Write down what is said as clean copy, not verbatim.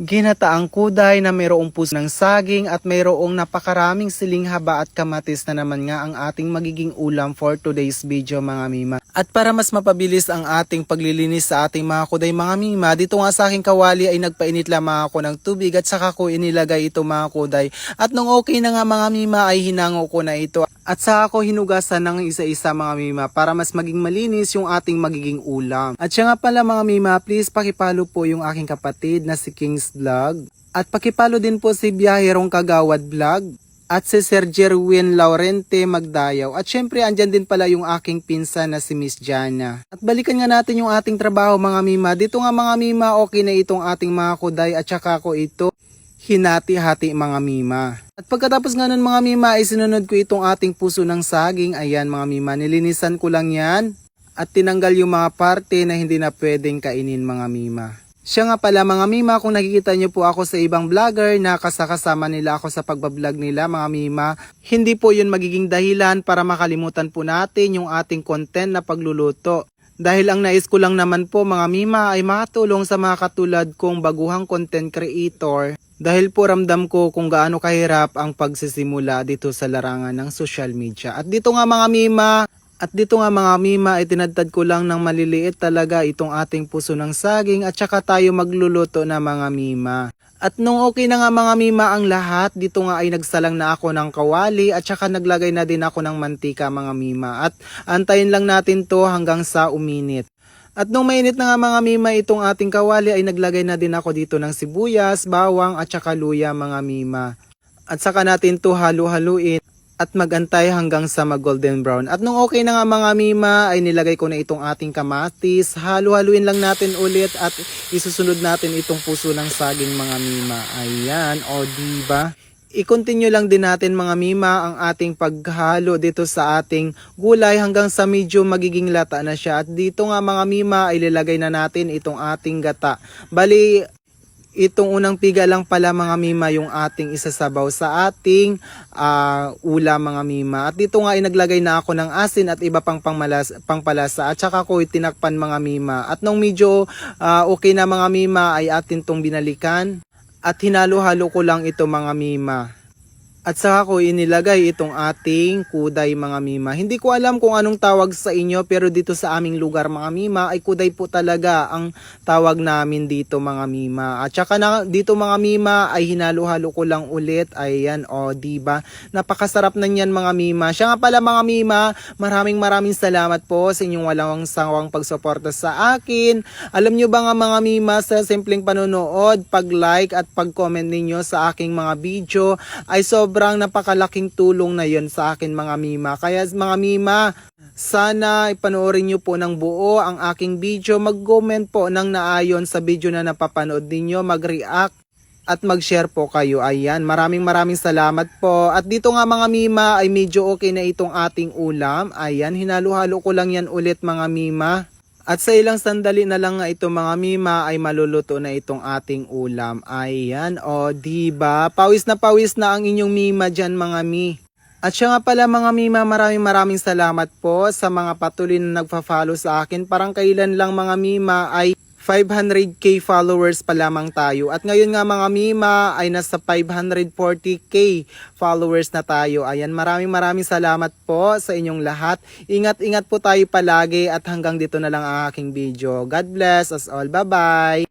Ginataang kuday na mayroong puso ng saging at mayroong napakaraming siling haba at kamatis na naman nga ang ating magiging ulam for today's video mga mima. At para mas mapabilis ang ating paglilinis sa ating mga kuday mga mima, dito nga sa aking kawali ay nagpainit lamang ako ng tubig at saka ko inilagay ito mga kuday. At nung okay na nga mga mima ay hinango ko na ito. At saka ko hinugasan ng isa-isa mga mima para mas maging malinis yung ating magiging ulam. At siya nga pala mga mima, please pakipalo po yung aking kapatid na si King's Vlog. At pakipalo din po si Biyaherong Kagawad Vlog. At si Sir Jerwin Laurente Magdayaw. At syempre andyan din pala yung aking pinsan na si Miss Jana. At balikan nga natin yung ating trabaho mga mima. Dito nga mga mima, okay na itong ating mga kuday at saka ko ito hinati-hati mga mima. At pagkatapos nga nun mga mima ay sinunod ko itong ating puso ng saging. Ayan mga mima, nilinisan ko lang yan. At tinanggal yung mga parte na hindi na pwedeng kainin mga mima. Siya nga pala mga mima, kung nakikita nyo po ako sa ibang vlogger na kasama nila ako sa pagbablog nila mga mima, hindi po yun magiging dahilan para makalimutan po natin yung ating content na pagluluto. Dahil ang nais ko lang naman po mga mima ay makatulong sa mga katulad kong baguhang content creator. Dahil po ramdam ko kung gaano kahirap ang pagsisimula dito sa larangan ng social media. At dito nga mga mima ay tinadtad ko lang ng maliliit talaga itong ating puso ng saging at saka tayo magluluto na mga mima. At nung okay na nga mga mima ang lahat, dito nga ay nagsalang na ako ng kawali at saka naglagay na din ako ng mantika mga mima. At antayin lang natin to hanggang sa uminit. At nung mainit na nga mga mima itong ating kawali ay naglagay na din ako dito ng sibuyas, bawang at saka luya mga mima. At saka natin to halu-haluin at magantay hanggang sa mag-golden brown. At nung okay na nga mga mima ay nilagay ko na itong ating kamatis. Halu-haluin lang natin ulit at isusunod natin itong puso ng saging mga mima. Ayan, o diba? I-continue lang din natin mga mima ang ating paghalo dito sa ating gulay hanggang sa medyo magiging lata na siya. At dito nga mga mima ay ilalagay na natin itong ating gata. Bali, itong unang piga lang pala mga mima yung ating isasabaw sa ating ulam mga mima. At dito nga ay naglagay na ako ng asin at iba pang pangpalasa at saka ko itinakpan mga mima. At nung medyo okay na mga mima ay atin tong binalikan at hinalo-halo ko lang ito mga mima. At saka ko inilagay itong ating kuday mga mima. Hindi ko alam kung anong tawag sa inyo pero dito sa aming lugar mga mima ay kuday po talaga ang tawag namin dito mga mima. At saka na, dito mga mima ay hinalo-halo ko lang ulit. Ayan o diba? Napakasarap na niyan mga mima. Siya nga pala mga mima, maraming salamat po sa inyong walang sawang pagsuporta sa akin. Alam nyo ba nga mga mima sa simpleng panonood, pag-like at pag-comment ninyo sa aking mga video ay sobrang napakalaking tulong na yon sa akin mga mima. Kaya mga mima, sana ipanoorin nyo po ng buo ang aking video. Mag-comment po ng naayon sa video na napapanood ninyo. Mag-react at mag-share po kayo. Ayan, maraming salamat po. At dito nga mga mima ay medyo okay na itong ating ulam. Ayan, hinalo-halo ko lang yan ulit mga mima. At sa ilang sandali na lang nga ito mga mima ay maluluto na itong ating ulam. Ayan, o diba? Pawis na ang inyong mima dyan mga mi. At siya nga pala mga mima, maraming salamat po sa mga patuloy na nagpa-follow sa akin. Parang kailan lang mga mima ay 500k followers pa lamang tayo. At ngayon nga mga mima ay nasa 540k followers na tayo. Ayan, maraming salamat po sa inyong lahat. Ingat po tayo palagi at hanggang dito na lang ang aking video. God bless us all. Bye-bye!